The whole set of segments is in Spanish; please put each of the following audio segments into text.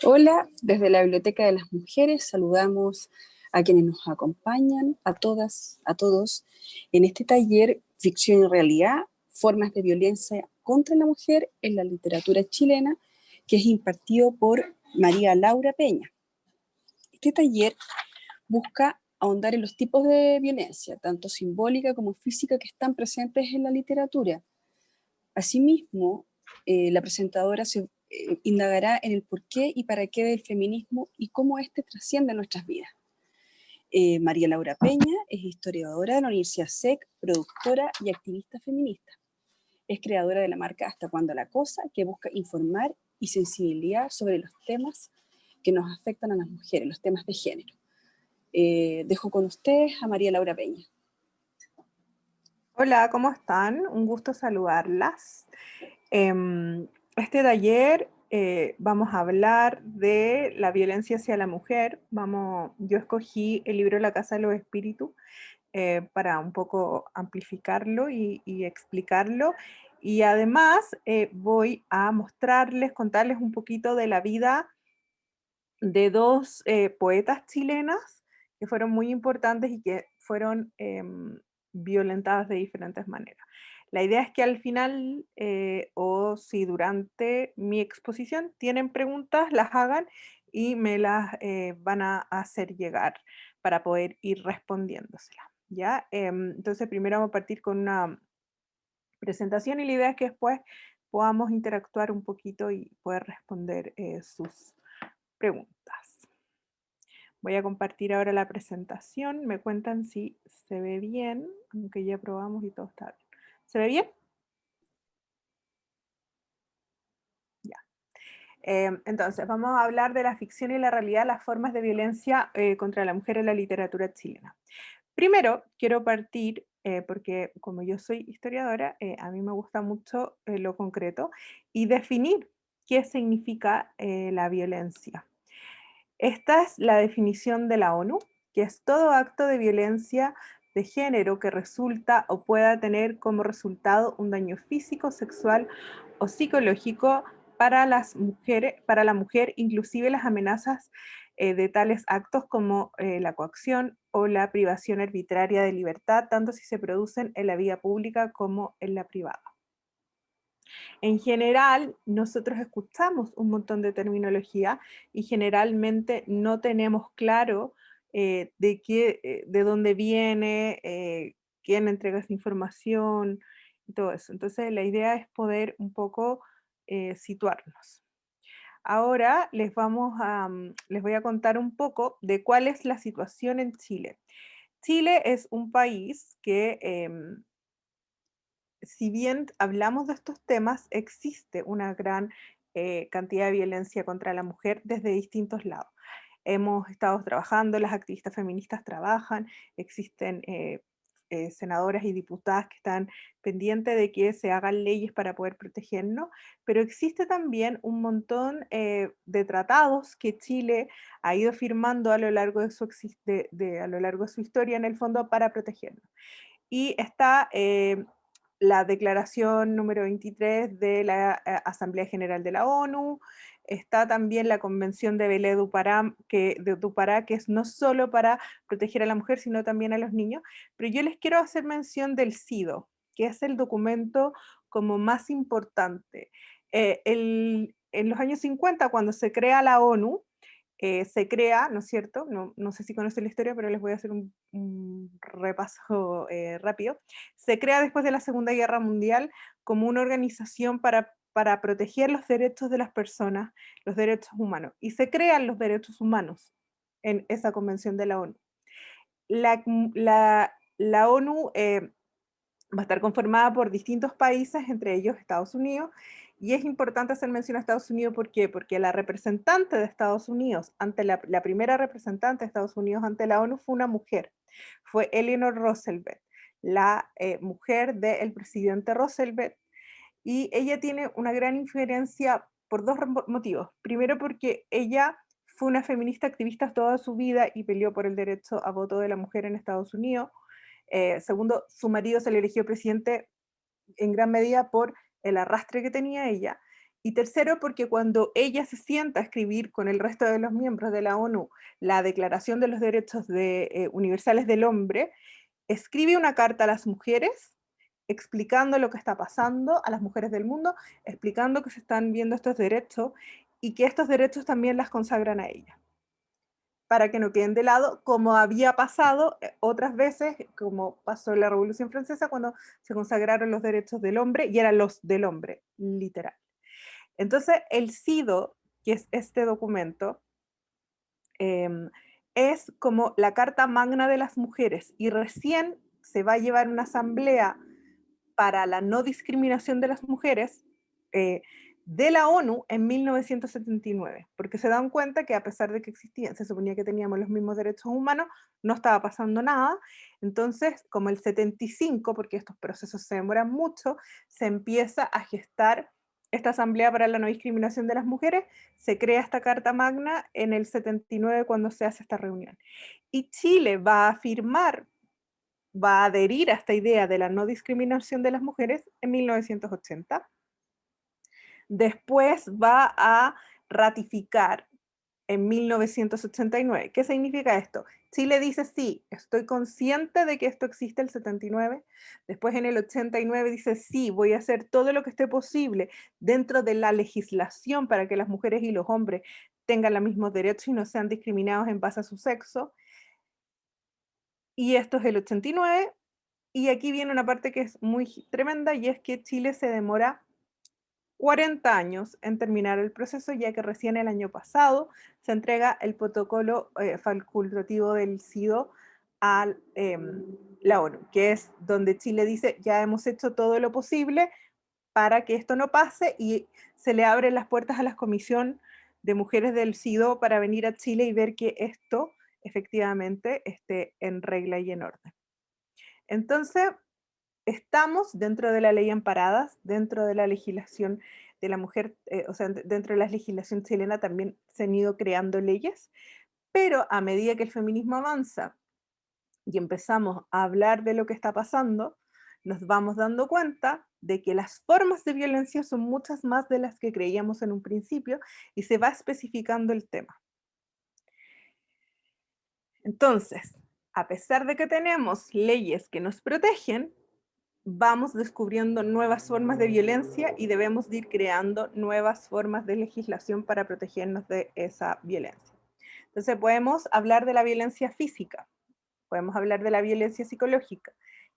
Hola, desde la Biblioteca de las Mujeres saludamos a quienes nos acompañan, a todas, a todos, en este taller Ficción y Realidad, Formas de Violencia contra la Mujer en la Literatura Chilena, que es impartido por María Laura Peña. Este taller busca ahondar en los tipos de violencia, tanto simbólica como física, que están presentes en la literatura. Asimismo, la presentadora se indagará en el porqué y para qué del feminismo y cómo éste trasciende nuestras vidas. María Laura Peña es historiadora de la Universidad SEC, productora y activista feminista. Es creadora de la marca Hasta Cuándo la Cosa, que busca informar y sensibilidad sobre los temas que nos afectan a las mujeres, los temas de género. Dejo con ustedes a María Laura Peña. Hola, ¿cómo están? Un gusto saludarlas. Este taller vamos a hablar de la violencia hacia la mujer. Yo escogí el libro La Casa de los Espíritus para un poco amplificarlo y explicarlo. Y además voy a contarles un poquito de la vida de dos poetas chilenas que fueron muy importantes y que fueron violentadas de diferentes maneras. La idea es que al final, o si durante mi exposición tienen preguntas, las hagan y me las van a hacer llegar para poder ir respondiéndoselas, ¿ya? Entonces primero vamos a partir con una presentación y la idea es que después podamos interactuar un poquito y poder responder sus preguntas. Voy a compartir ahora la presentación. Me cuentan si se ve bien, aunque ya probamos y todo está bien. ¿Se ve bien? Ya. Entonces, vamos a hablar de la ficción y la realidad, las formas de violencia contra la mujer en la literatura chilena. Primero, quiero partir, porque como yo soy historiadora, a mí me gusta mucho lo concreto, y definir qué significa la violencia. Esta es la definición de la ONU, que es todo acto de violencia de género que resulta o pueda tener como resultado un daño físico, sexual o psicológico para las mujeres, para la mujer, inclusive las amenazas de tales actos como la coacción o la privación arbitraria de libertad, tanto si se producen en la vía pública como en la privada. En general, nosotros escuchamos un montón de terminología y generalmente no tenemos claro de dónde viene, quién entrega esa información y todo eso. Entonces, la idea es poder un poco situarnos. Ahora les voy a contar un poco de cuál es la situación en Chile. Chile es un país que si bien hablamos de estos temas, existe una gran cantidad de violencia contra la mujer desde distintos lados. Hemos estado trabajando, las activistas feministas trabajan, existen senadoras y diputadas que están pendientes de que se hagan leyes para poder protegernos, pero existe también un montón de tratados que Chile ha ido firmando a lo largo de a lo largo de su historia en el fondo para protegernos. Y está la declaración número 23 de la Asamblea General de la ONU, está también la Convención de Belé-du-Pará, que es no solo para proteger a la mujer, sino también a los niños, pero yo les quiero hacer mención del CIDO, que es el documento como más importante. En los años 50, cuando se crea la ONU, se crea, ¿no es cierto? No sé si conocen la historia, pero les voy a hacer un repaso rápido. Se crea después de la Segunda Guerra Mundial como una organización para proteger los derechos de las personas, los derechos humanos. Y se crean los derechos humanos en esa convención de la ONU. La ONU va a estar conformada por distintos países, entre ellos Estados Unidos, y es importante hacer mención a Estados Unidos, ¿por qué? Porque la representante de Estados Unidos, la primera representante de Estados Unidos ante la ONU fue una mujer, fue Eleanor Roosevelt, la mujer del presidente Roosevelt, y ella tiene una gran influencia por dos motivos. Primero, porque ella fue una feminista activista toda su vida y peleó por el derecho a voto de la mujer en Estados Unidos. Segundo, su marido se le eligió presidente en gran medida por el arrastre que tenía ella. Y tercero, porque cuando ella se sienta a escribir con el resto de los miembros de la ONU la Declaración de los Derechos Universales del Hombre, escribe una carta a las mujeres explicando lo que está pasando a las mujeres del mundo, explicando que se están viendo estos derechos y que estos derechos también las consagran a ellas, para que no queden de lado, como había pasado otras veces, como pasó en la Revolución Francesa, cuando se consagraron los derechos del hombre, y eran los del hombre, literal. Entonces, el CIDO, que es este documento, es como la Carta Magna de las mujeres, y recién se va a llevar una asamblea para la no discriminación de las mujeres de la ONU en 1979, porque se dan cuenta que a pesar de que existían, se suponía que teníamos los mismos derechos humanos, no estaba pasando nada. Entonces, como el 75, porque estos procesos se demoran mucho, se empieza a gestar esta Asamblea para la No Discriminación de las Mujeres, se crea esta Carta Magna en el 79 cuando se hace esta reunión. Y Chile va a firmar, va a adherir a esta idea de la no discriminación de las mujeres en 1980. Después va a ratificar en 1989. ¿Qué significa esto? Chile dice, sí, estoy consciente de que esto existe el 79. Después en el 89 dice, sí, voy a hacer todo lo que esté posible dentro de la legislación para que las mujeres y los hombres tengan los mismos derechos y no sean discriminados en base a su sexo. Y esto es el 89. Y aquí viene una parte que es muy tremenda, y es que Chile se demora 40 años en terminar el proceso, ya que recién el año pasado se entrega el protocolo facultativo del CIDO a la ONU, que es donde Chile dice, ya hemos hecho todo lo posible para que esto no pase, y se le abren las puertas a la Comisión de Mujeres del CIDO para venir a Chile y ver que esto efectivamente esté en regla y en orden. Entonces, estamos dentro de la ley amparadas, dentro de la legislación de la mujer, o sea, dentro de la legislación chilena también se han ido creando leyes, pero a medida que el feminismo avanza y empezamos a hablar de lo que está pasando, nos vamos dando cuenta de que las formas de violencia son muchas más de las que creíamos en un principio, y se va especificando el tema. Entonces, a pesar de que tenemos leyes que nos protegen, vamos descubriendo nuevas formas de violencia y debemos de ir creando nuevas formas de legislación para protegernos de esa violencia. Entonces podemos hablar de la violencia física, podemos hablar de la violencia psicológica.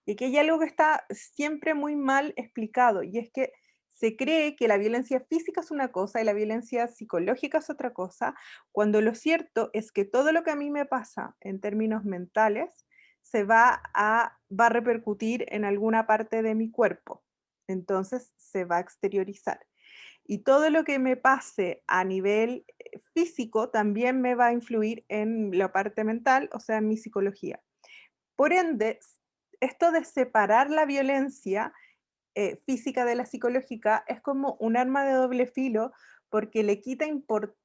Y aquí hay algo que está siempre muy mal explicado, y es que se cree que la violencia física es una cosa y la violencia psicológica es otra cosa, cuando lo cierto es que todo lo que a mí me pasa en términos mentales va a repercutir en alguna parte de mi cuerpo. Entonces se va a exteriorizar. Y todo lo que me pase a nivel físico también me va a influir en la parte mental, o sea, en mi psicología. Por ende, esto de separar la violencia física de la psicológica es como un arma de doble filo, porque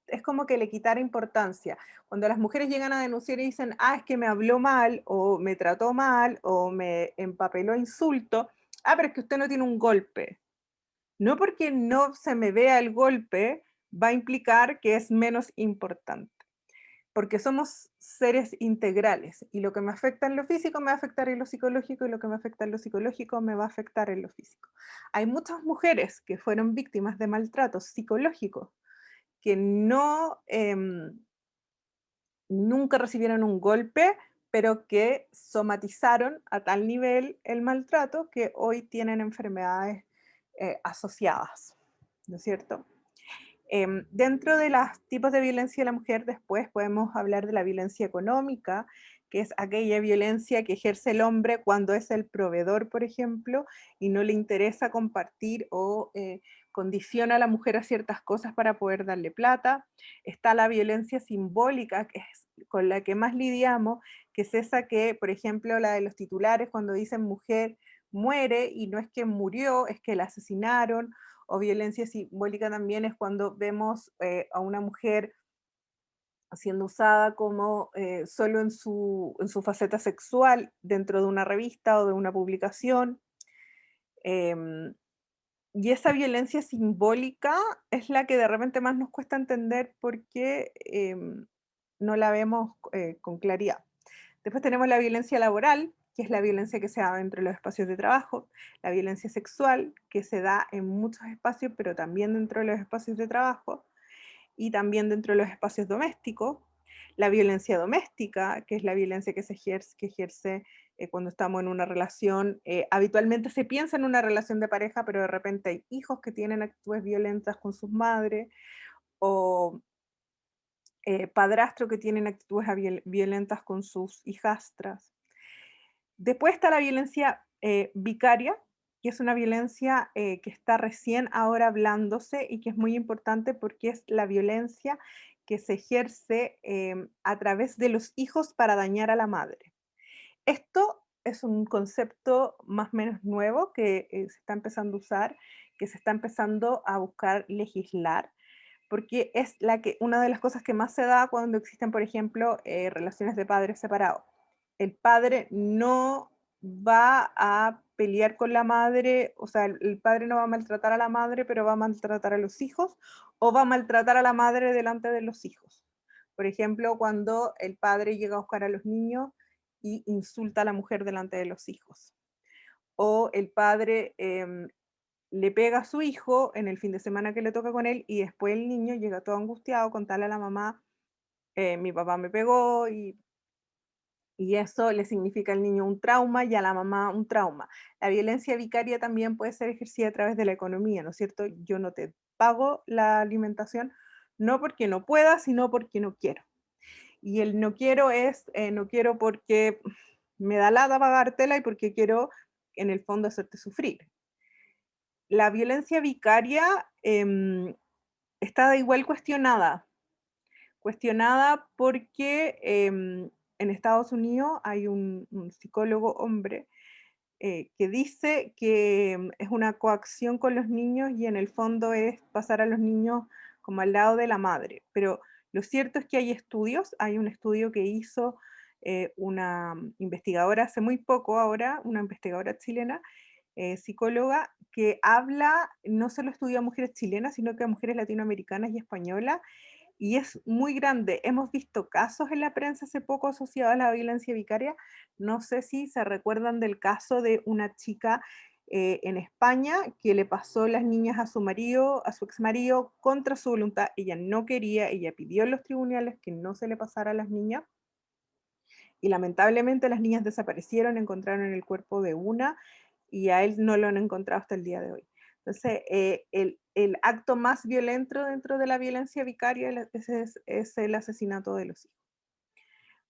es como que le quitara importancia. Cuando las mujeres llegan a denunciar y dicen, ah, es que me habló mal, o me trató mal, o me empapeló insulto, ah, pero es que usted no tiene un golpe. No porque no se me vea el golpe va a implicar que es menos importante, porque somos seres integrales, y lo que me afecta en lo físico me va a afectar en lo psicológico, y lo que me afecta en lo psicológico me va a afectar en lo físico. Hay muchas mujeres que fueron víctimas de maltratos psicológicos que nunca recibieron un golpe, pero que somatizaron a tal nivel el maltrato que hoy tienen enfermedades asociadas, ¿no es cierto? Dentro de los tipos de violencia de la mujer, después podemos hablar de la violencia económica, que es aquella violencia que ejerce el hombre cuando es el proveedor, por ejemplo, y no le interesa compartir o condiciona a la mujer a ciertas cosas para poder darle plata. Está la violencia simbólica, que es con la que más lidiamos, que es esa que, por ejemplo, la de los titulares, cuando dicen mujer muere, y no es que murió, es que la asesinaron. O violencia simbólica también es cuando vemos a una mujer siendo usada como solo en su faceta sexual dentro de una revista o de una publicación. Em, Y esa violencia simbólica es la que de repente más nos cuesta entender porque no la vemos con claridad. Después tenemos la violencia laboral, que es la violencia que se da dentro de los espacios de trabajo, la violencia sexual, que se da en muchos espacios, pero también dentro de los espacios de trabajo, y también dentro de los espacios domésticos, la violencia doméstica, que es la violencia que ejerce cuando estamos en una relación. Habitualmente se piensa en una relación de pareja, pero de repente hay hijos que tienen actitudes violentas con sus madres, o padrastros que tienen actitudes violentas con sus hijastras. Después está la violencia vicaria, que es una violencia que está recién ahora hablándose y que es muy importante porque es la violencia que se ejerce a través de los hijos para dañar a la madre. Esto es un concepto más o menos nuevo que se está empezando a usar, que se está empezando a buscar legislar, porque es una de las cosas que más se da cuando existen, por ejemplo, relaciones de padres separados. El padre no va a pelear con la madre, o sea, el padre no va a maltratar a la madre, pero va a maltratar a los hijos, o va a maltratar a la madre delante de los hijos. Por ejemplo, cuando el padre llega a buscar a los niños y insulta a la mujer delante de los hijos. O el padre le pega a su hijo en el fin de semana que le toca con él y después el niño llega todo angustiado a contarle a la mamá, mi papá me pegó y eso le significa al niño un trauma y a la mamá un trauma. La violencia vicaria también puede ser ejercida a través de la economía, ¿no es cierto? Yo no te pago la alimentación, no porque no pueda, sino porque no quiero. Y el no quiero es, no quiero porque me da lata pagártela y porque quiero, en el fondo, hacerte sufrir. La violencia vicaria está igual cuestionada porque en Estados Unidos hay un psicólogo hombre que dice que es una coacción con los niños y en el fondo es pasar a los niños como al lado de la madre. Pero lo cierto es que hay estudios, hay un estudio que hizo una investigadora hace muy poco ahora, una investigadora chilena, psicóloga, que habla, no solo estudia a mujeres chilenas, sino que a mujeres latinoamericanas y españolas, y es muy grande. Hemos visto casos en la prensa hace poco asociados a la violencia vicaria. No sé si se recuerdan del caso de una chica en España que le pasó las niñas a su marido, a su ex marido, contra su voluntad. Ella no quería, ella pidió en los tribunales que no se le pasara a las niñas. Y lamentablemente las niñas desaparecieron, encontraron el cuerpo de una y a él no lo han encontrado hasta el día de hoy. Entonces, el acto más violento dentro de la violencia vicaria es el asesinato de los hijos.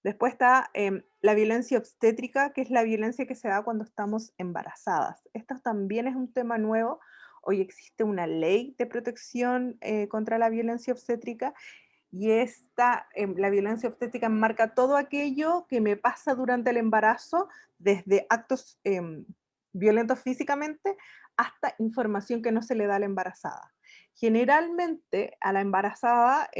Después está la violencia obstétrica, que es la violencia que se da cuando estamos embarazadas. Esto también es un tema nuevo. Hoy existe una ley de protección contra la violencia obstétrica y la violencia obstétrica enmarca todo aquello que me pasa durante el embarazo, desde actos violentos físicamente hasta información que no se le da a la embarazada. Generalmente a la embarazada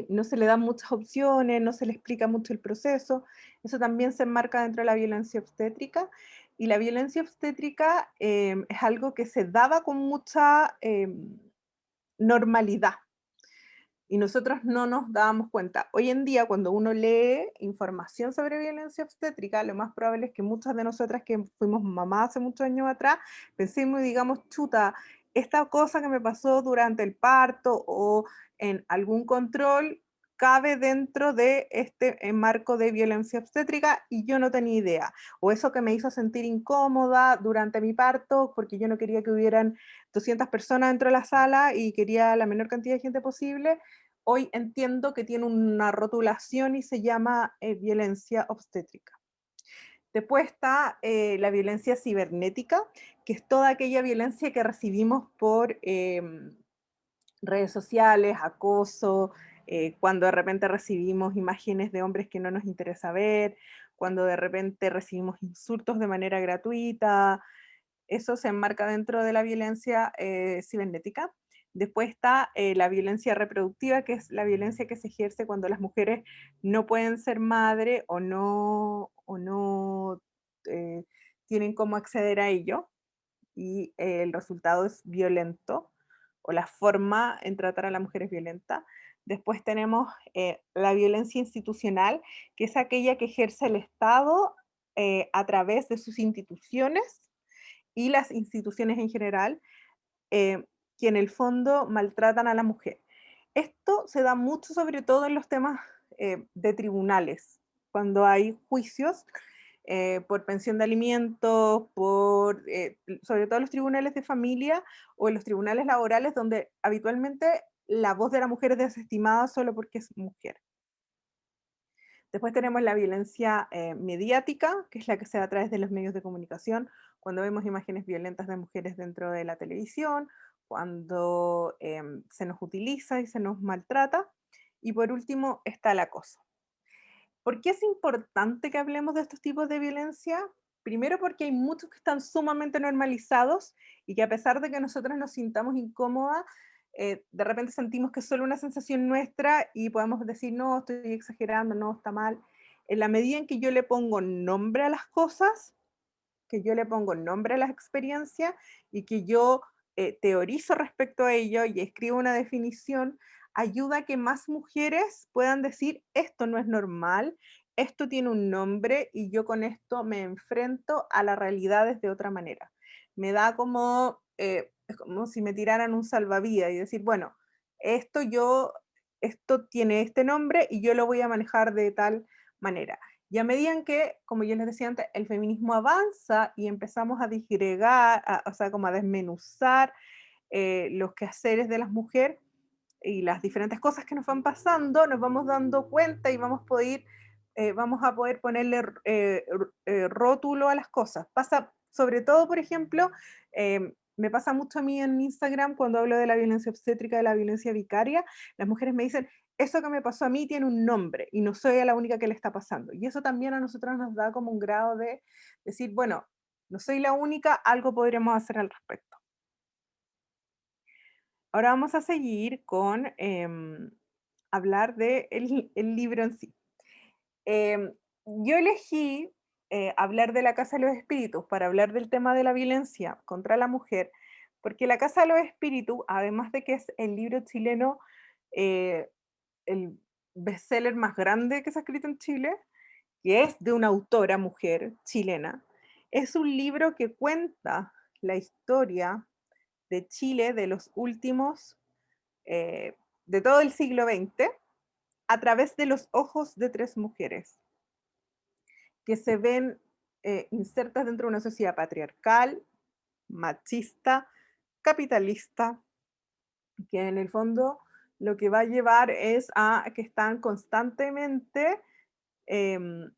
no se le dan muchas opciones, no se le explica mucho el proceso. Eso también se enmarca dentro de la violencia obstétrica. Y la violencia obstétrica es algo que se daba con mucha normalidad y nosotros no nos dábamos cuenta. Hoy en día, cuando uno lee información sobre violencia obstétrica, lo más probable es que muchas de nosotras que fuimos mamás hace muchos años atrás, pensemos y digamos, chuta, esta cosa que me pasó durante el parto o en algún control cabe dentro de este marco de violencia obstétrica y yo no tenía idea. O eso que me hizo sentir incómoda durante mi parto porque yo no quería que hubieran 200 personas dentro de la sala y quería la menor cantidad de gente posible, hoy entiendo que tiene una rotulación y se llama violencia obstétrica. Después está la violencia cibernética, que es toda aquella violencia que recibimos por redes sociales, acoso, cuando de repente recibimos imágenes de hombres que no nos interesa ver, cuando de repente recibimos insultos de manera gratuita. Eso se enmarca dentro de la violencia cibernética. Después está la violencia reproductiva, que es la violencia que se ejerce cuando las mujeres no pueden ser madre o no tienen cómo acceder a ello. y el resultado es violento, o la forma en tratar a la mujer es violenta. Después tenemos la violencia institucional, que es aquella que ejerce el Estado a través de sus instituciones y las instituciones en general, eh, que en el fondo maltratan a la mujer. Esto se da mucho, sobre todo en los temas de tribunales, cuando hay juicios por pensión de alimentos, sobre todo los tribunales de familia o en los tribunales laborales, donde habitualmente la voz de la mujer es desestimada solo porque es mujer. Después tenemos la violencia mediática, que es la que se da a través de los medios de comunicación, cuando vemos imágenes violentas de mujeres dentro de la televisión, cuando se nos utiliza y se nos maltrata. Y por último está el acoso. ¿Por qué es importante que hablemos de estos tipos de violencia? Primero porque hay muchos que están sumamente normalizados y que a pesar de que nosotros nos sintamos incómodas, de repente sentimos que es solo una sensación nuestra y podemos decir, no, estoy exagerando, no, está mal. En la medida en que yo le pongo nombre a las cosas, que yo le pongo nombre a las experiencias y que yo teorizo respecto a ello y escribo una definición, ayuda a que más mujeres puedan decir, esto no es normal, esto tiene un nombre y yo con esto me enfrento a las realidades de otra manera. Me da como, es como si me tiraran un salvavidas y decir, bueno, esto yo, esto tiene este nombre y yo lo voy a manejar de tal manera. Y a medida en que, como yo les decía antes, el feminismo avanza y empezamos a disgregar, o sea, como a desmenuzar los quehaceres de las mujeres y las diferentes cosas que nos van pasando, nos vamos dando cuenta y vamos a poder ponerle rótulo a las cosas. Pasa, sobre todo, por ejemplo, me pasa mucho a mí en Instagram cuando hablo de la violencia obstétrica, de la violencia vicaria, las mujeres me dicen, eso que me pasó a mí tiene un nombre y no soy la única que le está pasando. Y eso también a nosotros nos da como un grado de decir, bueno, no soy la única, algo podremos hacer al respecto. Ahora vamos a seguir con hablar del el libro en sí. Yo elegí hablar de la Casa de los Espíritus para hablar del tema de la violencia contra la mujer, porque la Casa de los Espíritus, además de que es el libro chileno, eh, el bestseller más grande que se ha escrito en Chile, que es de una autora mujer chilena, es un libro que cuenta la historia de Chile de los últimos, eh, de todo el siglo XX, a través de los ojos de tres mujeres que se ven insertas dentro de una sociedad patriarcal, machista, capitalista, que en el fondo lo que va a llevar es a que están constantemente em,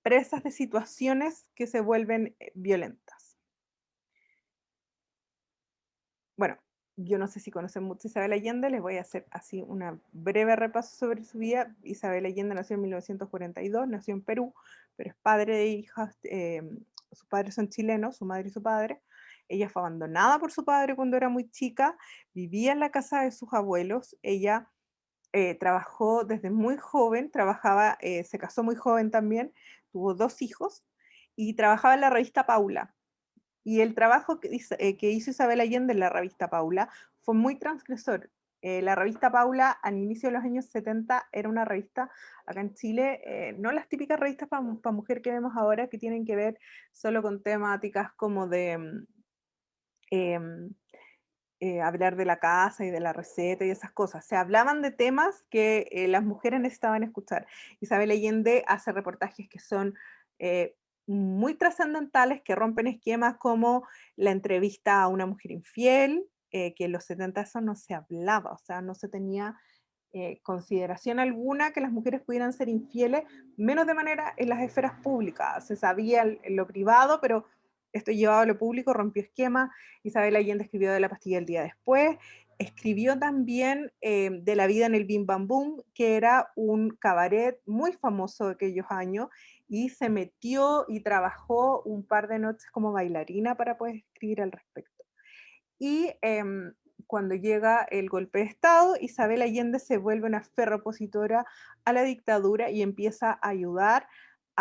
presas de situaciones que se vuelven violentas. Bueno, yo no sé si conocen mucho a Isabel Allende, les voy a hacer así una breve repaso sobre su vida. Isabel Allende nació en 1942, nació en Perú, pero es padre de hijas, sus padres son chilenos, su madre y su padre. Ella fue abandonada por su padre cuando era muy chica, vivía en la casa de sus abuelos, ella trabajó desde muy joven, se casó muy joven también, tuvo dos hijos y trabajaba en la revista Paula. Y el trabajo que hizo Isabel Allende en la revista Paula fue muy transgresor. La revista Paula, al inicio de los años 70, era una revista acá en Chile, no las típicas revistas para mujer que vemos ahora, que tienen que ver solo con temáticas como de em, hablar de la casa y de la receta y esas cosas. Se hablaban de temas que las mujeres necesitaban escuchar. Isabel Allende hace reportajes que son muy trascendentales, que rompen esquemas como la entrevista a una mujer infiel, que en los 70 eso no se hablaba, o sea, no se tenía consideración alguna que las mujeres pudieran ser infieles, menos de manera en las esferas públicas. Se sabía en lo privado, pero esto llevado a lo público rompió esquemas. Isabel Allende escribió de La pastilla el día después, escribió también de La vida en el Bim Bam Boom, que era un cabaret muy famoso de aquellos años, y se metió y trabajó un par de noches como bailarina para poder escribir al respecto. Y cuando llega el golpe de Estado, Isabel Allende se vuelve una férrea opositora a la dictadura y empieza a ayudar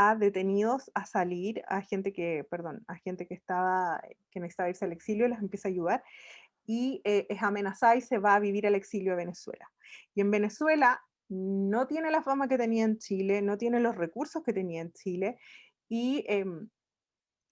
a detenidos a salir, a gente que, perdón, a gente que necesitaba irse al exilio, las empieza a ayudar y es amenazada y se va a vivir al exilio a Venezuela. Y en Venezuela no tiene la fama que tenía en Chile, no tiene los recursos que tenía en Chile y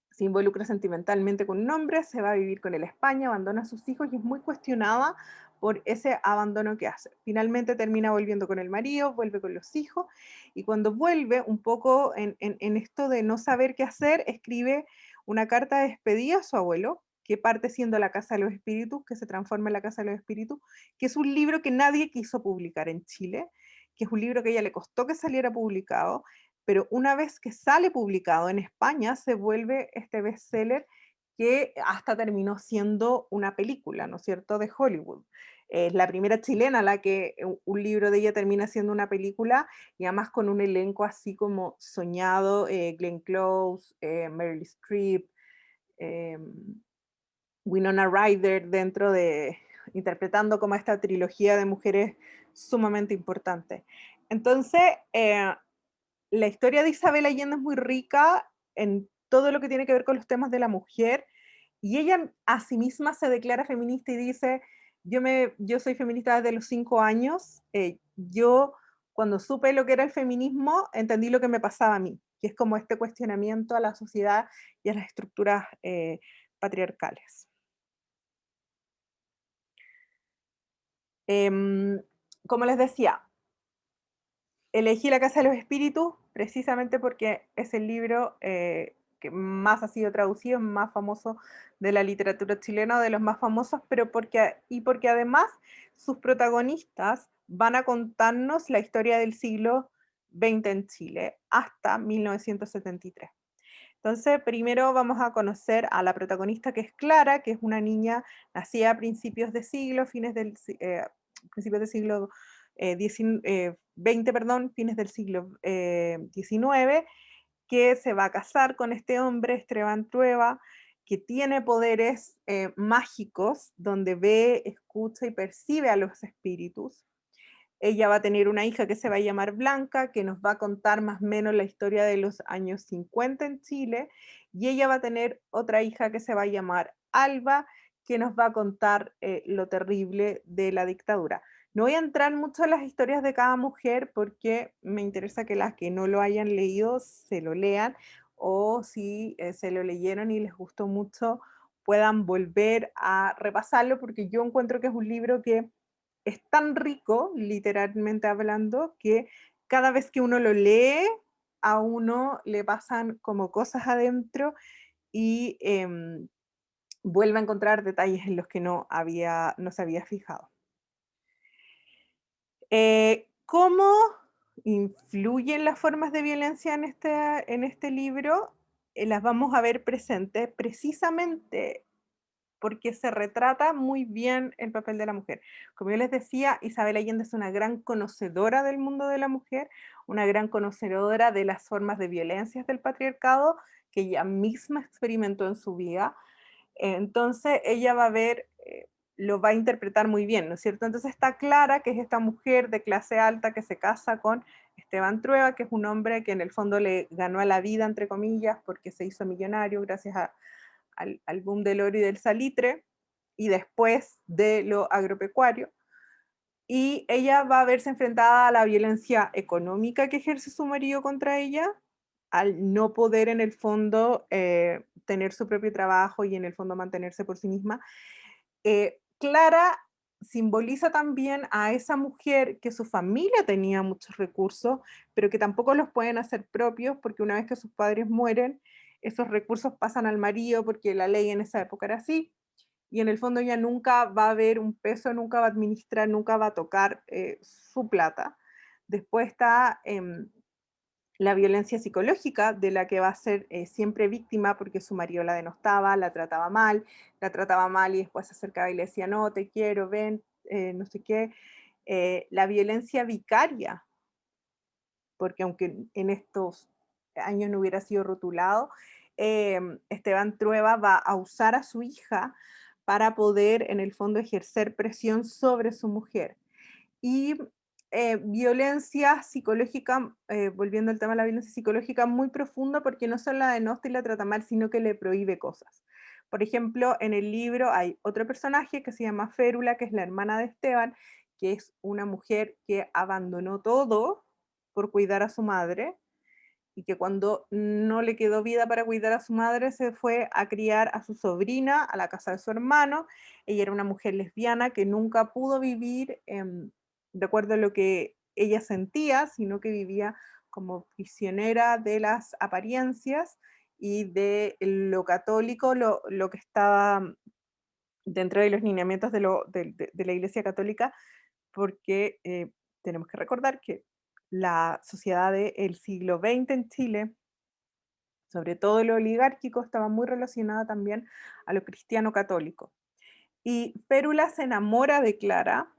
se involucra sentimentalmente con un hombre, se va a vivir con él a España, abandona a sus hijos y es muy cuestionada por ese abandono que hace. Finalmente termina volviendo con el marido, vuelve con los hijos y cuando vuelve, un poco en esto de no saber qué hacer, escribe una carta de despedida a su abuelo, que parte siendo La Casa de los Espíritus, que se transforma en La Casa de los Espíritus, que es un libro que nadie quiso publicar en Chile, que es un libro que a ella le costó que saliera publicado, pero una vez que sale publicado en España, se vuelve este bestseller que hasta terminó siendo una película, ¿no es cierto?, de Hollywood. Es la primera chilena la que un libro de ella termina siendo una película y además con un elenco así como soñado, Glenn Close, Meryl Streep, em, Winona Ryder dentro de, interpretando como esta trilogía de mujeres sumamente importante. Entonces, la historia de Isabel Allende es muy rica en todo lo que tiene que ver con los temas de la mujer y ella a sí misma se declara feminista y dice, yo soy feminista desde los 5 años, yo cuando supe lo que era el feminismo entendí lo que me pasaba a mí, que es como este cuestionamiento a la sociedad y a las estructuras patriarcales. Em, Como les decía, elegí La Casa de los Espíritus precisamente porque es el libro que más ha sido traducido, más famoso de la literatura chilena, de los más famosos, pero porque además sus protagonistas van a contarnos la historia del siglo XX en Chile hasta 1973. Entonces, primero vamos a conocer a la protagonista que es Clara, que es una niña nacida a principios de siglo, principios del siglo XX, perdón, fines del siglo XIX, que se va a casar con este hombre, Esteban Trueba, que tiene poderes mágicos, donde ve, escucha y percibe a los espíritus. Ella va a tener una hija que se va a llamar Blanca, que nos va a contar más o menos la historia de los años 50 en Chile, y ella va a tener otra hija que se va a llamar Alba, que nos va a contar lo terrible de la dictadura. No voy a entrar mucho en las historias de cada mujer porque me interesa que las que no lo hayan leído se lo lean o si se lo leyeron y les gustó mucho puedan volver a repasarlo porque yo encuentro que es un libro que es tan rico, literalmente hablando, que cada vez que uno lo lee, a uno le pasan como cosas adentro y vuelve a encontrar detalles en los que no se había fijado. ¿Cómo influyen las formas de violencia en este libro? Las vamos a ver presentes precisamente porque se retrata muy bien el papel de la mujer. Como yo les decía, Isabel Allende es una gran conocedora del mundo de la mujer, una gran conocedora de las formas de violencias del patriarcado que ella misma experimentó en su vida. Entonces ella va a ver, lo va a interpretar muy bien, ¿no es cierto? Entonces está Clara, que es esta mujer de clase alta que se casa con Esteban Trueba, que es un hombre que en el fondo le ganó a la vida, entre comillas, porque se hizo millonario gracias al boom del oro y del salitre, y después de lo agropecuario. Y ella va a verse enfrentada a la violencia económica que ejerce su marido contra ella, al no poder en el fondo tener su propio trabajo y en el fondo mantenerse por sí misma. Clara simboliza también a esa mujer que su familia tenía muchos recursos, pero que tampoco los pueden hacer propios porque una vez que sus padres mueren, esos recursos pasan al marido porque la ley en esa época era así. Y en el fondo ella nunca va a ver un peso, nunca va a administrar, nunca va a tocar su plata. Después está la violencia psicológica de la que va a ser siempre víctima porque su marido la denostaba, la trataba mal y después se acercaba y le decía, no, te quiero, ven, no sé qué. La violencia vicaria, porque aunque en estos años no hubiera sido rotulado, Esteban Trueba va a usar a su hija para poder en el fondo ejercer presión sobre su mujer. Y violencia psicológica, volviendo al tema de la violencia psicológica, muy profunda porque no solo la denota y la trata mal, sino que le prohíbe cosas. Por ejemplo, en el libro hay otro personaje que se llama Férula, que es la hermana de Esteban, que es una mujer que abandonó todo por cuidar a su madre y que cuando no le quedó vida para cuidar a su madre se fue a criar a su sobrina a la casa de su hermano. Ella era una mujer lesbiana que nunca pudo vivir de acuerdo a lo que ella sentía, sino que vivía como prisionera de las apariencias y de lo católico, lo que estaba dentro de los lineamientos de la Iglesia Católica, porque tenemos que recordar que la sociedad del siglo XX en Chile, sobre todo lo oligárquico, estaba muy relacionada también a lo cristiano católico. Y Férula se enamora de Clara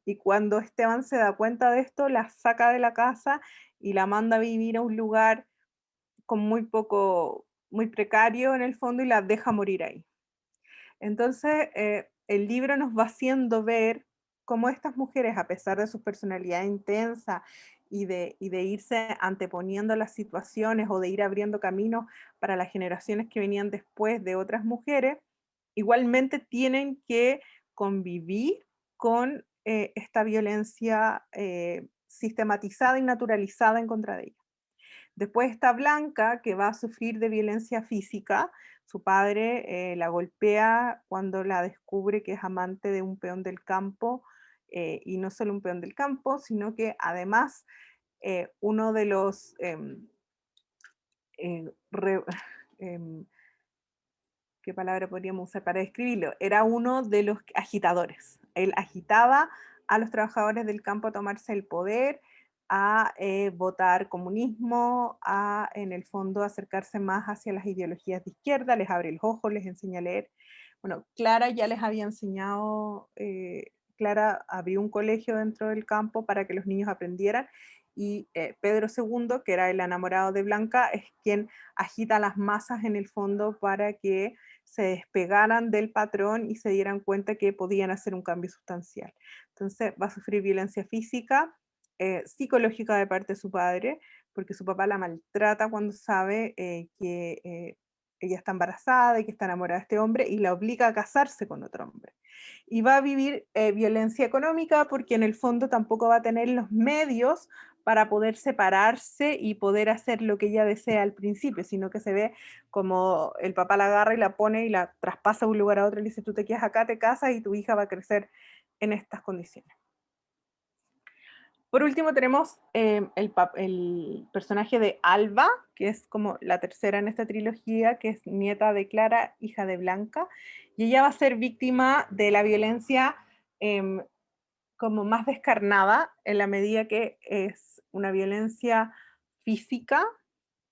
y cuando Esteban se da cuenta de esto, la saca de la casa y la manda a vivir a un lugar con muy poco, muy precario en el fondo y la deja morir ahí. Entonces, el libro nos va haciendo ver cómo estas mujeres, a pesar de su personalidad intensa y de irse anteponiendo a las situaciones o de ir abriendo caminos para las generaciones que venían después de otras mujeres, igualmente tienen que convivir con esta violencia sistematizada y naturalizada en contra de ellas. Después está Blanca, que va a sufrir de violencia física. Su padre la golpea cuando la descubre que es amante de un peón del campo, y no solo un peón del campo, sino que además uno de los eh, re- em, ¿qué palabra podríamos usar para describirlo? Era uno de los agitadores. Él agitaba a los trabajadores del campo a tomarse el poder, a votar comunismo, a en el fondo acercarse más hacia las ideologías de izquierda, les abre el ojo, les enseña a leer. Bueno, Clara ya les había enseñado, Clara abrió un colegio dentro del campo para que los niños aprendieran y Pedro II, que era el enamorado de Blanca, es quien agita las masas en el fondo para que se despegaran del patrón y se dieran cuenta que podían hacer un cambio sustancial. Entonces va a sufrir violencia física, psicológica de parte de su padre, porque su papá la maltrata cuando sabe que ella está embarazada y que está enamorada de este hombre y la obliga a casarse con otro hombre. Y va a vivir violencia económica porque en el fondo tampoco va a tener los medios para poder separarse y poder hacer lo que ella desea al principio, sino que se ve como el papá la agarra y la pone y la traspasa de un lugar a otro y le dice, tú te quedas acá, te casas y tu hija va a crecer en estas condiciones. Por último tenemos el personaje de Alba, que es como la tercera en esta trilogía, que es nieta de Clara, hija de Blanca, y ella va a ser víctima de la violencia em, como más descarnada en la medida que es una violencia física.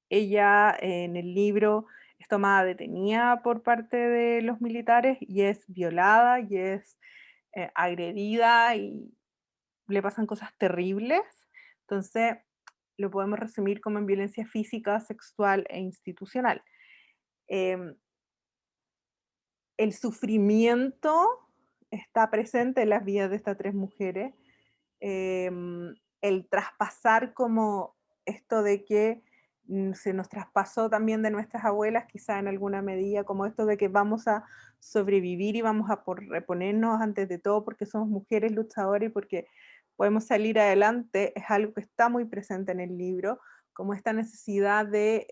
Ella en el libro es tomada detenida por parte de los militares y es violada y es agredida y le pasan cosas terribles. Entonces, lo podemos resumir como en violencia física, sexual e institucional. Em, el sufrimiento está presente en las vidas de estas tres mujeres. El traspasar como esto de que se nos traspasó también de nuestras abuelas, quizá en alguna medida, como esto de que vamos a sobrevivir y vamos a por reponernos antes de todo porque somos mujeres luchadoras y porque podemos salir adelante, es algo que está muy presente en el libro, como esta necesidad de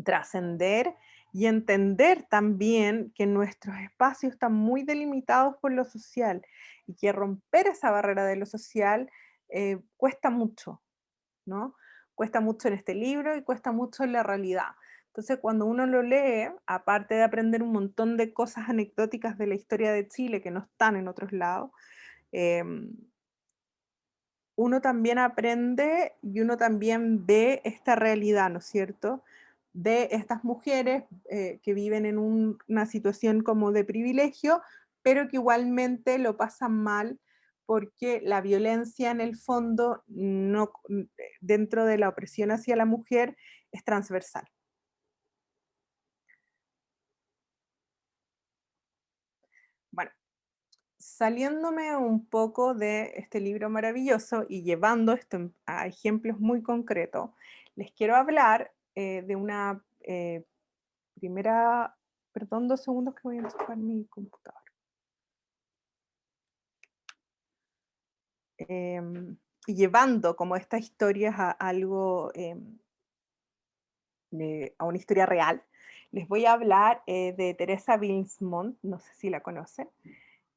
trascender y entender también que nuestros espacios están muy delimitados por lo social y que romper esa barrera de lo social cuesta mucho, ¿no? Cuesta mucho en este libro y cuesta mucho en la realidad. Entonces, cuando uno lo lee, aparte de aprender un montón de cosas anecdóticas de la historia de Chile que no están en otros lados, em, uno también aprende y uno también ve esta realidad, ¿no es cierto? De estas mujeres que viven en una situación como de privilegio, pero que igualmente lo pasan mal porque la violencia en el fondo no, dentro de la opresión hacia la mujer es transversal. Bueno, saliéndome un poco de este libro maravilloso y llevando esto a ejemplos muy concretos, les quiero hablar de una primera, perdón, 2 segundos que voy a enchufar mi computador. Y llevando como estas historias a algo, a una historia real, les voy a hablar de Teresa Bilsmont, no sé si la conocen.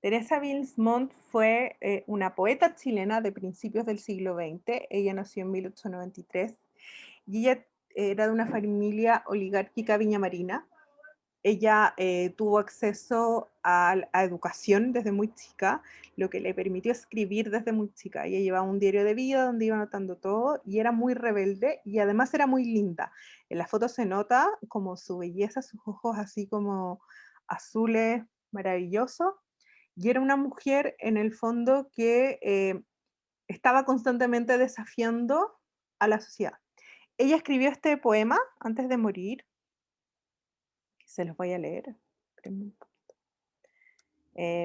Teresa Bilsmont fue una poeta chilena de principios del siglo XX. Ella nació en 1893 y ella era de una familia oligárquica viñamarina. Ella tuvo acceso a educación desde muy chica, lo que le permitió escribir desde muy chica. Ella llevaba un diario de vida donde iba anotando todo y era muy rebelde y además era muy linda. En la foto se nota como su belleza, sus ojos así como azules, maravillosos. Y era una mujer en el fondo que estaba constantemente desafiando a la sociedad. Ella escribió este poema antes de morir, que se los voy a leer. Espérenme un poco.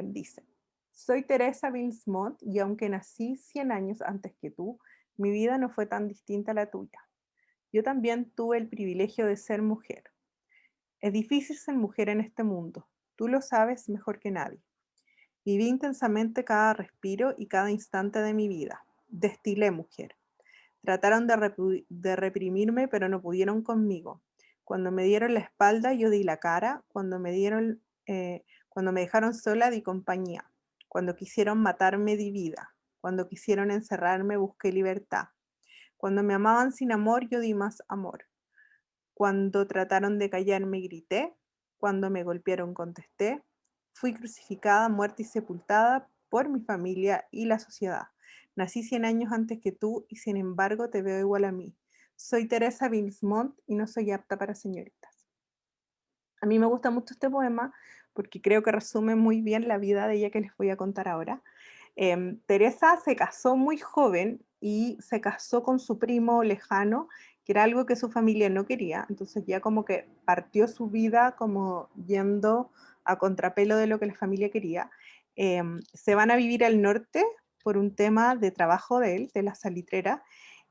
Dice, soy Teresa Bilsmont y aunque nací 100 años antes que tú, mi vida no fue tan distinta a la tuya. Yo también tuve el privilegio de ser mujer. Es difícil ser mujer en este mundo. Tú lo sabes mejor que nadie. Viví intensamente cada respiro y cada instante de mi vida. Destilé mujer. Trataron de reprimirme, pero no pudieron conmigo. Cuando me dieron la espalda, yo di la cara. Cuando me dejaron sola, di compañía. Cuando quisieron matarme, di vida. Cuando quisieron encerrarme, busqué libertad. Cuando me amaban sin amor, yo di más amor. Cuando trataron de callarme, grité. Cuando me golpearon, contesté. Fui crucificada, muerta y sepultada por mi familia y la sociedad. Nací 100 años antes que tú y sin embargo te veo igual a mí. Soy Teresa Bilsmont y no soy apta para señoritas. A mí me gusta mucho este poema porque creo que resume muy bien la vida de ella que les voy a contar ahora. Teresa se casó muy joven y se casó con su primo lejano, que era algo que su familia no quería. Entonces ya como que partió su vida como yendo a contrapelo de lo que la familia quería. Se van a vivir al norte por un tema de trabajo de él, de la salitrera,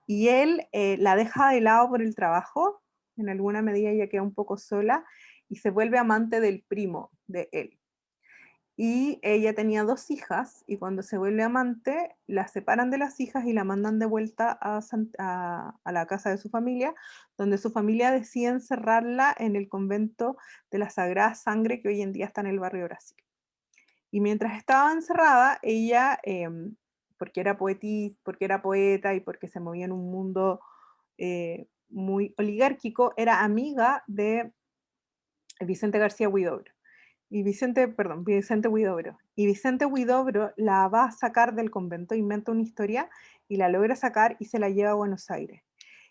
y él la deja de lado por el trabajo. En alguna medida ella queda un poco sola y se vuelve amante del primo de él. Y ella tenía 2 hijas y cuando se vuelve amante, la separan de las hijas y la mandan de vuelta a la casa de su familia, donde su familia decide encerrarla en el convento de la Sagrada Sangre que hoy en día está en el barrio Brasil. Y mientras estaba encerrada, ella, porque era poeta y porque se movía en un mundo muy oligárquico, era amiga de Vicente García Huidobro. Vicente Huidobro. Y Vicente Huidobro la va a sacar del convento, inventa una historia y la logra sacar y se la lleva a Buenos Aires.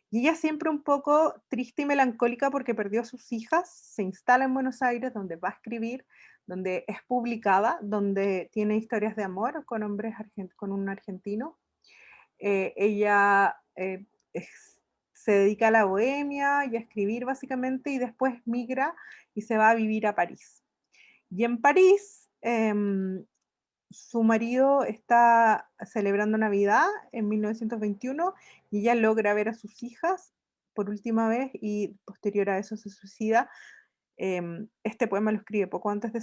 Y ella siempre un poco triste y melancólica porque perdió a sus hijas, se instala en Buenos Aires donde va a escribir, donde es publicada, donde tiene historias de amor con con un argentino. Ella se dedica a la bohemia y a escribir básicamente y después migra y se va a vivir a París. Y en París, su marido está celebrando Navidad en 1921 y ella logra ver a sus hijas por última vez y posterior a eso se suicida. Este poema lo escribe poco antes de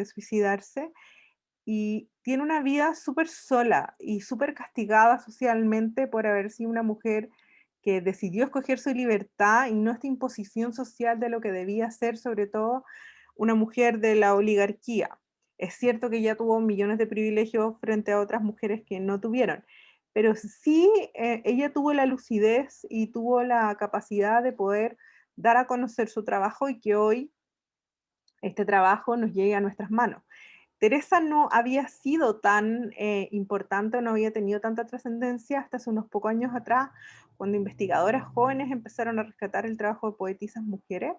suicidarse y tiene una vida súper sola y súper castigada socialmente por haber sido una mujer que decidió escoger su libertad y no esta imposición social de lo que debía ser, sobre todo una mujer de la oligarquía. Es cierto que ella tuvo millones de privilegios frente a otras mujeres que no tuvieron, pero sí ella tuvo la lucidez y tuvo la capacidad de poder dar a conocer su trabajo y que hoy este trabajo nos llegue a nuestras manos. Teresa no había sido tan importante o no había tenido tanta trascendencia hasta hace unos pocos años atrás, cuando investigadoras jóvenes empezaron a rescatar el trabajo de poetisas mujeres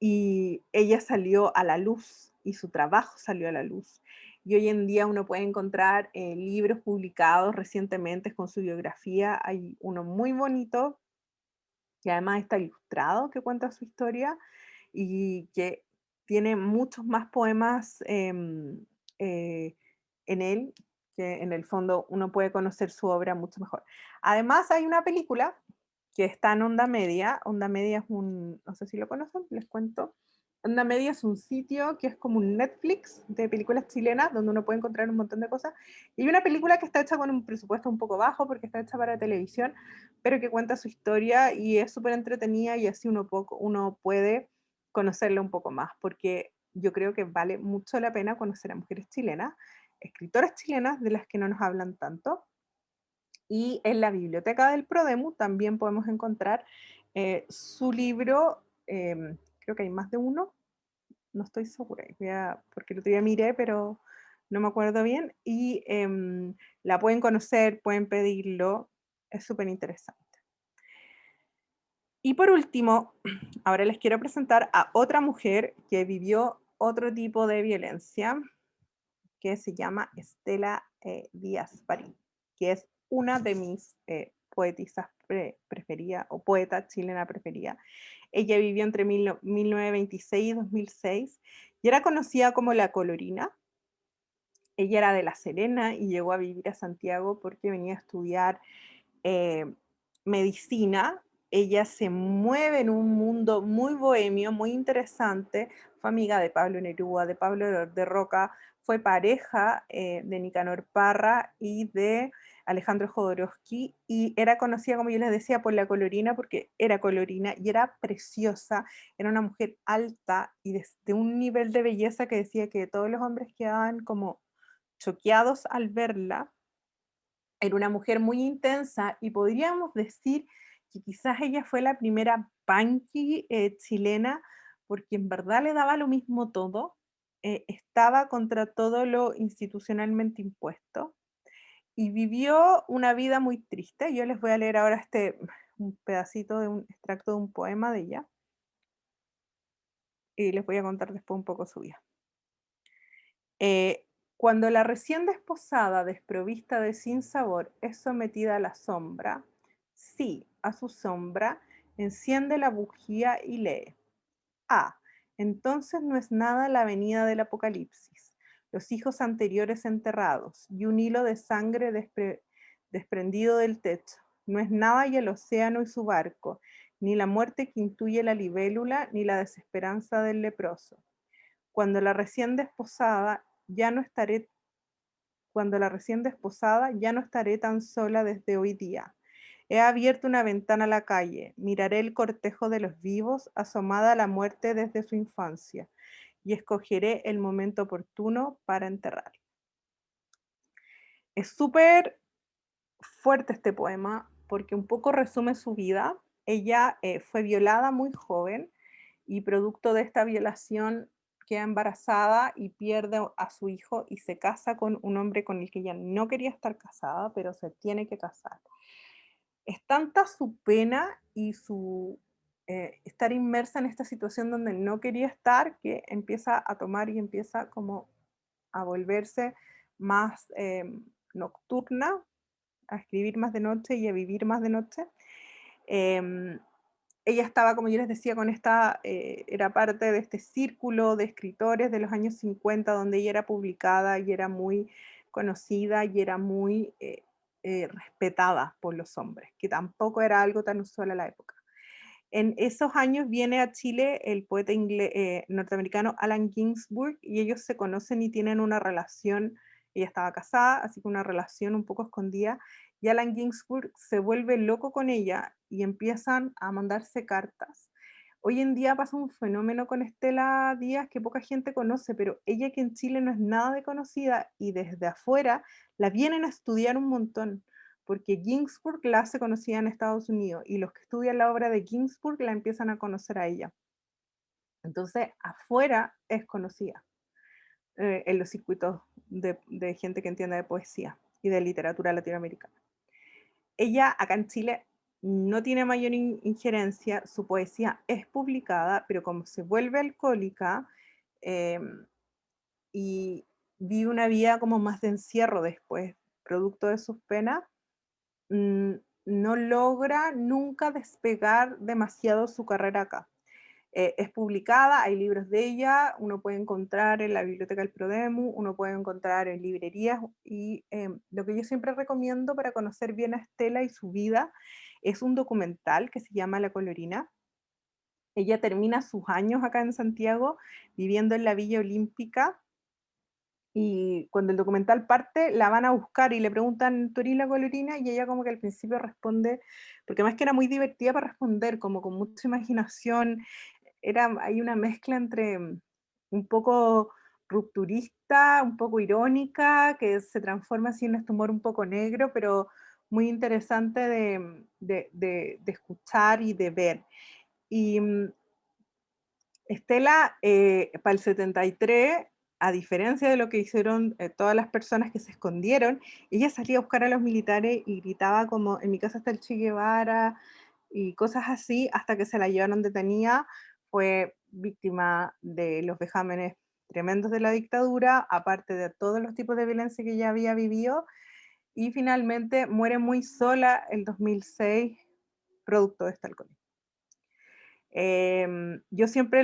y ella salió a la luz y su trabajo salió a la luz. Y hoy en día uno puede encontrar libros publicados recientemente con su biografía. Hay uno muy bonito que además está ilustrado que cuenta su historia y que tiene muchos más poemas en él, que en el fondo uno puede conocer su obra mucho mejor. Además, hay una película que está en Onda Media. Onda Media es un, no sé si lo conocen, les cuento. Onda Media es un sitio que es como un Netflix de películas chilenas, donde uno puede encontrar un montón de cosas. Y hay una película que está hecha con un presupuesto un poco bajo, porque está hecha para televisión, pero que cuenta su historia y es súper entretenida, y así uno puede conocerla un poco más, porque yo creo que vale mucho la pena conocer a mujeres chilenas, escritoras chilenas de las que no nos hablan tanto. Y en la biblioteca del Prodemu también podemos encontrar su libro, creo que hay más de uno, no estoy segura, porque el otro día miré, pero no me acuerdo bien, y la pueden conocer, pueden pedirlo, es súper interesante. Y por último, ahora les quiero presentar a otra mujer que vivió otro tipo de violencia, que se llama Estela Díaz Farín, que es una de mis poetisas preferidas o poeta chilena preferida. Ella vivió entre 1926 y 2006 y era conocida como la Colorina. Ella era de La Serena y llegó a vivir a Santiago porque venía a estudiar eh, medicina. Ella se mueve en un mundo muy bohemio, muy interesante. Fue amiga de Pablo Neruda, de Pablo de Roca, fue pareja de Nicanor Parra y de Alejandro Jodorowsky, y era conocida, como yo les decía, por la Colorina, porque era colorina y era preciosa, era una mujer alta y de un nivel de belleza que decía que todos los hombres quedaban como choqueados al verla. Era una mujer muy intensa y podríamos decir que quizás ella fue la primera punky chilena, porque en verdad le daba lo mismo todo, estaba contra todo lo institucionalmente impuesto y vivió una vida muy triste. Yo les voy a leer ahora un pedacito de un extracto de un poema de ella y les voy a contar después un poco su vida. Eh, Cuando la recién desposada, desprovista de sinsabor, es sometida a la sombra, sí, a su sombra, enciende la bujía y lee. Ah, entonces no es nada la venida del Apocalipsis, los hijos anteriores enterrados y un hilo de sangre desprendido del techo. No es nada y el océano y su barco, ni la muerte que intuye la libélula, ni la desesperanza del leproso. Cuando la recién desposada ya no estaré Cuando la recién desposada ya no estaré tan sola desde hoy día. He abierto una ventana a la calle, miraré el cortejo de los vivos, asomada a la muerte desde su infancia, y escogeré el momento oportuno para enterrar. Es súper fuerte este poema porque un poco resume su vida. Ella fue violada muy joven y producto de esta violación queda embarazada y pierde a su hijo y se casa con un hombre con el que ella no quería estar casada, pero se tiene que casar. Es tanta su pena y su estar inmersa en esta situación donde no quería estar, que empieza a tomar y empieza como a volverse más nocturna, a escribir más de noche y a vivir más de noche. Em, Ella estaba, como yo les decía, era parte de este círculo de escritores de los años 50, donde ella era publicada y era muy conocida y era muy respetada por los hombres, que tampoco era algo tan usual a la época. En esos años viene a Chile el poeta norteamericano Allen Ginsberg, y ellos se conocen y tienen una relación. Ella estaba casada, así que una relación un poco escondida, y Allen Ginsberg se vuelve loco con ella y empiezan a mandarse cartas. Hoy en día pasa un fenómeno con Estela Díaz que poca gente conoce, pero ella, que en Chile no es nada de conocida y desde afuera la vienen a estudiar un montón, porque Ginsburg la hace conocida en Estados Unidos y los que estudian la obra de Ginsburg la empiezan a conocer a ella. Entonces, afuera es conocida en los circuitos de gente que entiende de poesía y de literatura latinoamericana. Ella acá en Chile no tiene mayor injerencia, su poesía es publicada, pero como se vuelve alcohólica eh, y vive una vida como más de encierro después, producto de sus penas, no logra nunca despegar demasiado su carrera acá. Es publicada, hay libros de ella, uno puede encontrar en la Biblioteca del Prodemu, uno puede encontrar en librerías, y lo que yo siempre recomiendo para conocer bien a Estela y su vida es un documental que se llama La Colorina. Ella termina sus años acá en Santiago viviendo en la Villa Olímpica, y cuando el documental parte la van a buscar y le preguntan, ¿tú eres la Colorina? Y ella como que al principio responde, porque además que era muy divertida para responder, como con mucha imaginación. Hay una mezcla entre un poco rupturista, un poco irónica, que se transforma así en este humor un poco negro, pero muy interesante de escuchar y de ver. Y Estela, para el 73, a diferencia de lo que hicieron todas las personas que se escondieron, ella salía a buscar a los militares y gritaba como, en mi casa está el Che Guevara, y cosas así, hasta que se la llevaron detenida. Fue víctima de los vejámenes tremendos de la dictadura, aparte de todos los tipos de violencia que ella había vivido, y finalmente muere muy sola el 2006, producto de este alcoholismo. Yo siempre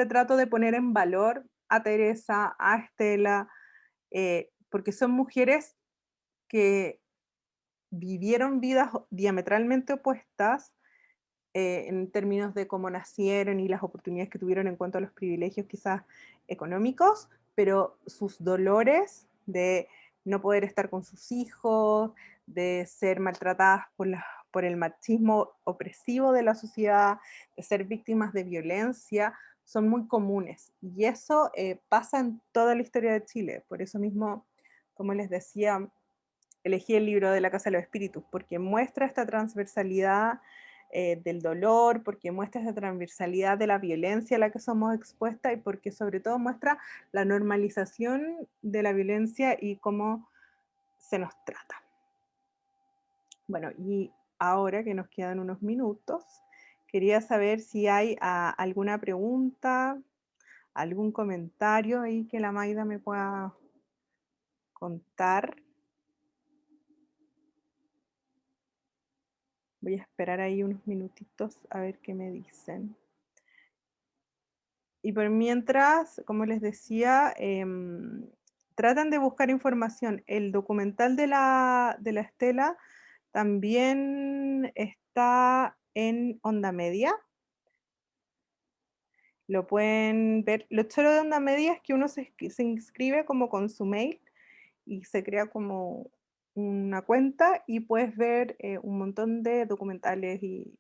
trato de poner en valor a Teresa, a Estela, porque son mujeres que vivieron vidas diametralmente opuestas, en términos de cómo nacieron y las oportunidades que tuvieron en cuanto a los privilegios quizás económicos, pero sus dolores de no poder estar con sus hijos, de ser maltratadas por el machismo opresivo de la sociedad, de ser víctimas de violencia, son muy comunes. Y eso pasa en toda la historia de Chile. Por eso mismo, como les decía, elegí el libro de La Casa de los Espíritus, porque muestra esta transversalidad del dolor, porque muestra esta transversalidad de la violencia a la que somos expuestas, y porque sobre todo muestra la normalización de la violencia y cómo se nos trata. Bueno, y ahora que nos quedan unos minutos, quería saber si hay alguna pregunta, algún comentario ahí que la Maida me pueda contar. Voy a esperar ahí unos minutitos a ver qué me dicen. Y por mientras, como les decía, tratan de buscar información. El documental de la Estela también está en Onda Media. Lo pueden ver. Lo chulo de Onda Media es que uno se inscribe como con su mail y se crea como una cuenta, y puedes ver un montón de documentales y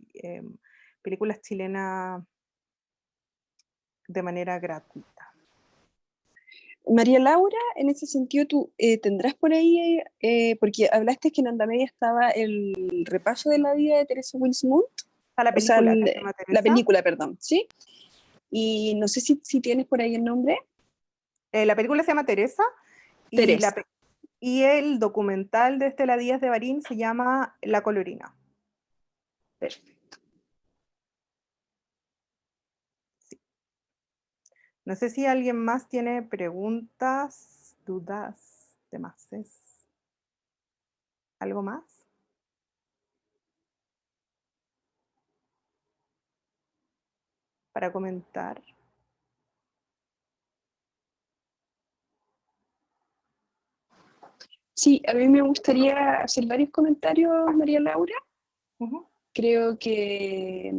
películas chilenas de manera gratuita. María Laura, en ese sentido, tú tendrás por ahí, porque hablaste que en Andamedia estaba el repaso de la vida de Teresa Wilsmuth, Está la o sea, película que se llama la Teresa. película, perdón, ¿sí? Y no sé si tienes por ahí el nombre. La película se llama Teresa, y, Teresa. y el documental de Estela Díaz de Barín se llama La Colorina. Perfecto. Sí. No sé si alguien más tiene preguntas, dudas, demás. ¿Algo más? Para comentar. Sí, a mí me gustaría hacer varios comentarios, María Laura. Uh-huh. Creo que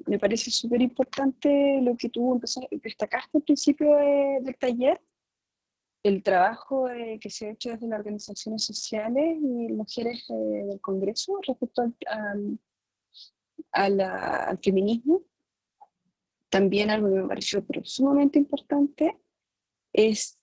me parece súper importante lo que tú destacaste al principio del taller, el trabajo que se ha hecho desde las organizaciones sociales y mujeres del Congreso respecto al feminismo. También algo que me pareció pero sumamente importante es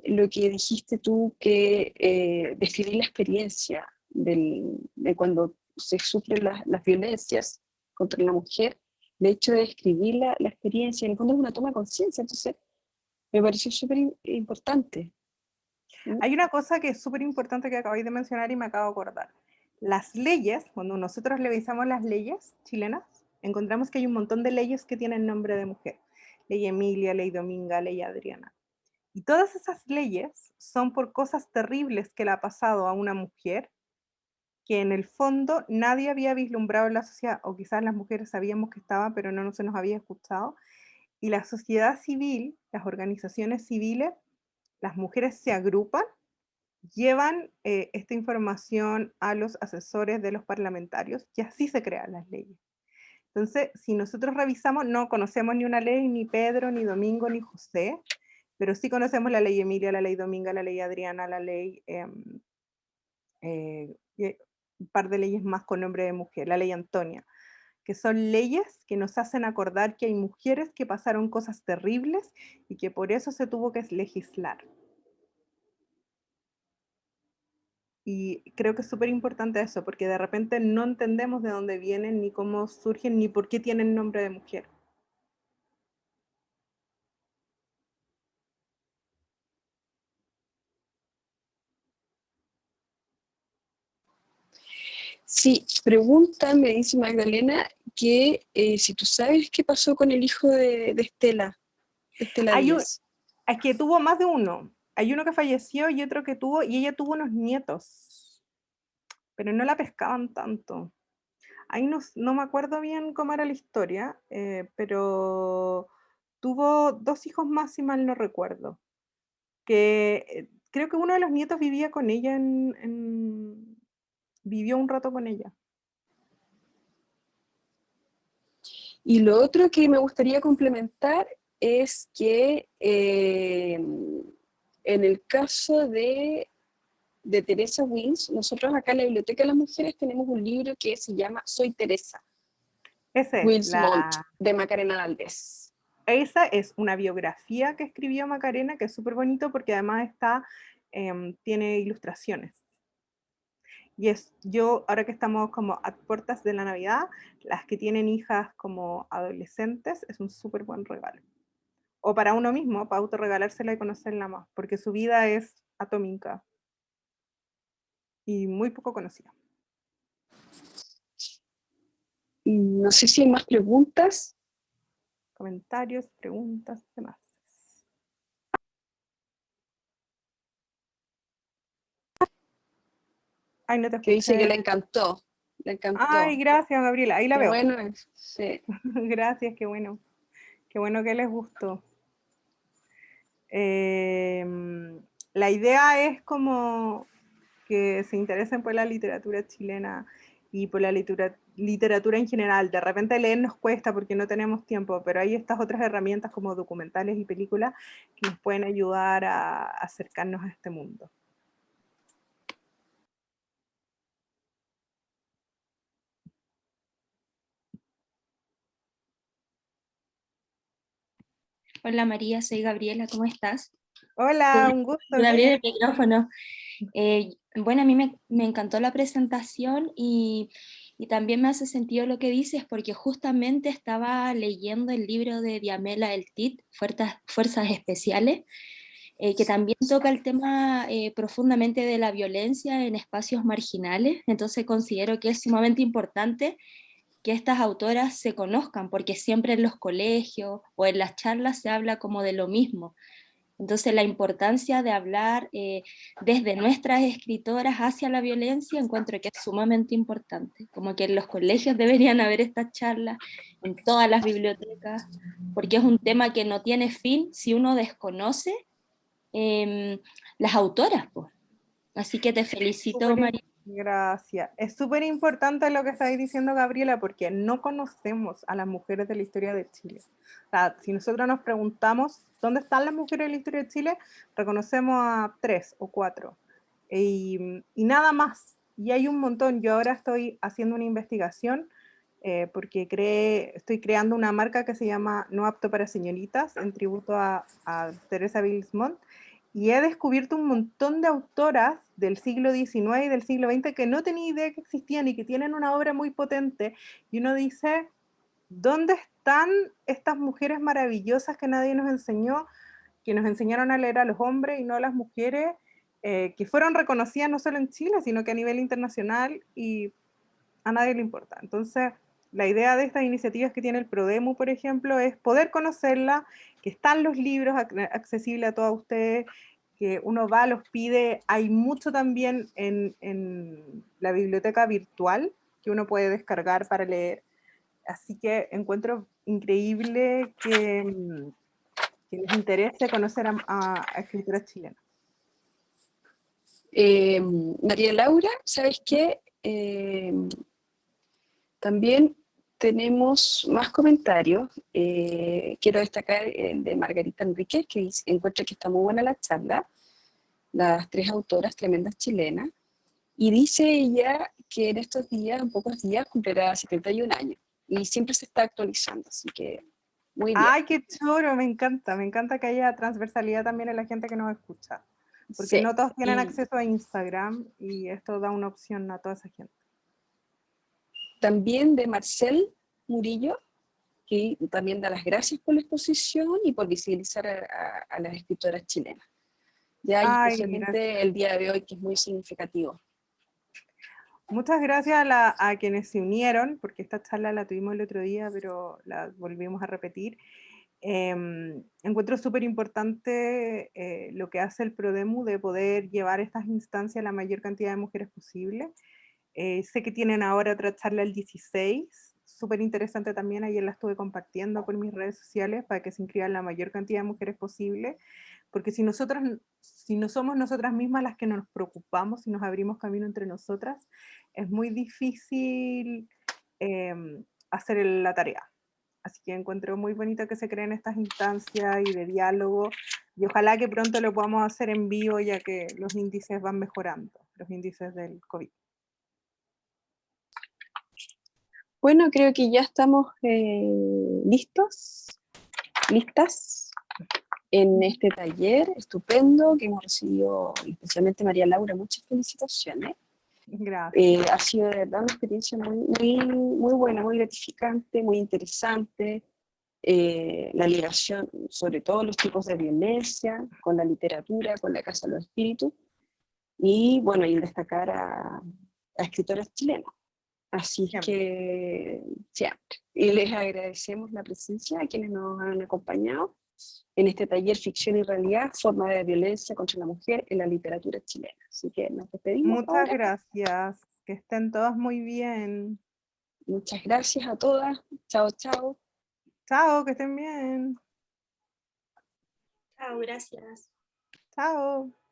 lo que dijiste tú, que describir la experiencia de cuando se sufren las violencias contra la mujer, el hecho de describir la experiencia, en el fondo es una toma de conciencia, entonces me pareció súper importante. Hay una cosa que es súper importante que acabáis de mencionar y me acabo de acordar. Las leyes, cuando nosotros revisamos las leyes chilenas, encontramos que hay un montón de leyes que tienen nombre de mujer. Ley Emilia, Ley Dominga, Ley Adriana. Y todas esas leyes son por cosas terribles que le ha pasado a una mujer que en el fondo nadie había vislumbrado en la sociedad, o quizás las mujeres sabíamos que estaba, pero no se nos había escuchado, y la sociedad civil, las organizaciones civiles, las mujeres se agrupan, llevan esta información a los asesores de los parlamentarios, y así se crean las leyes. Entonces, si nosotros revisamos, no conocemos ni una ley, ni Pedro, ni Domingo, ni José, pero sí conocemos la ley Emilia, la ley Dominga, la ley Adriana, la ley, y un par de leyes más con nombre de mujer, la ley Antonia, que son leyes que nos hacen acordar que hay mujeres que pasaron cosas terribles y que por eso se tuvo que legislar. Y creo que es súper importante eso, porque de repente no entendemos de dónde vienen, ni cómo surgen, ni por qué tienen nombre de mujer. Sí, pregunta, me dice Magdalena, que si tú sabes qué pasó con el hijo de Estela Hay un, Díaz. es que tuvo más de uno. Hay uno que falleció y otro que tuvo, y ella tuvo unos nietos, pero no la pescaban tanto. Ahí no me acuerdo bien cómo era la historia, pero tuvo 2 hijos más, si mal no recuerdo. Que creo que uno de los nietos vivía con ella vivió un rato con ella. Y lo otro que me gustaría complementar es que en el caso de Teresa Wins, nosotros acá en la Biblioteca de las Mujeres tenemos un libro que se llama Soy Teresa, Ese, Wilsmont, de Macarena Valdés. Esa es una biografía que escribió Macarena, que es súper bonito porque además tiene ilustraciones. Y yo, ahora que estamos como a puertas de la Navidad, las que tienen hijas como adolescentes, es un súper buen regalo. O para uno mismo, para autorregalársela y conocerla más, porque su vida es atómica y muy poco conocida. No sé si hay más preguntas. Comentarios, preguntas, demás. Ay, no te Que dice que escuché. le encantó. Le Ay, encantó. gracias, Gabriela. Ahí la Qué veo. bueno, sí. Gracias, qué bueno. Qué bueno que les gustó. La idea es como que se interesen por la literatura chilena y por la literatura en general. De repente leer nos cuesta porque no tenemos tiempo, pero hay estas otras herramientas como documentales y películas que nos pueden ayudar a acercarnos a este mundo. Hola María, soy Gabriela, ¿cómo estás? Hola, un gusto, De abrir bien. el micrófono. Bueno, a mí me encantó la presentación y también me hace sentido lo que dices porque justamente estaba leyendo el libro de Diamela El Tit, Fuerzas Especiales, que también toca el tema profundamente de la violencia en espacios marginales. Entonces considero que es sumamente importante que estas autoras se conozcan, porque siempre en los colegios o en las charlas se habla como de lo mismo. Entonces la importancia de hablar desde nuestras escritoras hacia la violencia encuentro que es sumamente importante, como que en los colegios deberían haber estas charlas, en todas las bibliotecas, porque es un tema que no tiene fin si uno desconoce las autoras, pues. Así que te felicito, María. Gracias. Es súper importante lo que estáis diciendo, Gabriela, porque no conocemos a las mujeres de la historia de Chile. O sea, si nosotros nos preguntamos dónde están las mujeres de la historia de Chile, reconocemos a 3 o 4. Y nada más. Y hay un montón. Yo ahora estoy haciendo una investigación porque estoy creando una marca que se llama No Apto para Señoritas, en tributo a Teresa Wilsmont. Y he descubierto un montón de autoras del siglo XIX y del siglo XX que no tenía idea que existían y que tienen una obra muy potente. Y uno dice, ¿dónde están estas mujeres maravillosas que nadie nos enseñó, que nos enseñaron a leer a los hombres y no a las mujeres, que fueron reconocidas no solo en Chile, sino que a nivel internacional y a nadie le importa? Entonces, la idea de estas iniciativas que tiene el Prodemu, por ejemplo, es poder conocerla, que están los libros accesibles a todos ustedes, que uno va, los pide. Hay mucho también en la biblioteca virtual que uno puede descargar para leer. Así que encuentro increíble que les interese conocer a escritoras chilenas. María Laura, ¿sabes qué? También tenemos más comentarios. Quiero destacar el de Margarita Enríquez, que encuentra que está muy buena la charla. Las 3 autoras tremendas chilenas. Y dice ella que en estos días, en pocos días, cumplirá 71 años. Y siempre se está actualizando, así que muy bien. ¡Ay, qué choro! Me encanta que haya transversalidad también en la gente que nos escucha. Porque Sí, no todos tienen acceso a Instagram y esto da una opción a toda esa gente. También de Marcel Murillo, que también da las gracias por la exposición y por visibilizar a las escritoras chilenas. Ya, y Ay, especialmente gracias. el día de hoy, que es muy significativo. Muchas gracias a quienes se unieron, porque esta charla la tuvimos el otro día, pero la volvimos a repetir. Encuentro súper importante lo que hace el Prodemu de poder llevar estas instancias a la mayor cantidad de mujeres posible. Sé que tienen ahora otra charla el 16, súper interesante también, ayer la estuve compartiendo por mis redes sociales para que se inscriban la mayor cantidad de mujeres posible, porque si no somos nosotras mismas las que nos preocupamos y nos abrimos camino entre nosotras, es muy difícil hacer la tarea. Así que encuentro muy bonito que se creen estas instancias y de diálogo, y ojalá que pronto lo podamos hacer en vivo, ya que los índices van mejorando, los índices del COVID. Bueno, creo que ya estamos listas en este taller estupendo que hemos recibido, especialmente María Laura, muchas felicitaciones. Gracias. Ha sido de verdad una experiencia muy buena, muy gratificante, muy interesante. La ligación sobre todos los tipos de violencia, con la literatura, con la Casa de los Espíritus, y bueno, y destacar a escritoras chilenas. Así es que siempre. Y les agradecemos la presencia a quienes nos han acompañado en este taller Ficción y Realidad, forma de violencia contra la mujer en la literatura chilena. Así que nos despedimos. Muchas gracias. Que estén todas muy bien. Muchas gracias a todas. Chao, chao. Chao, que estén bien. Chao, gracias. Chao.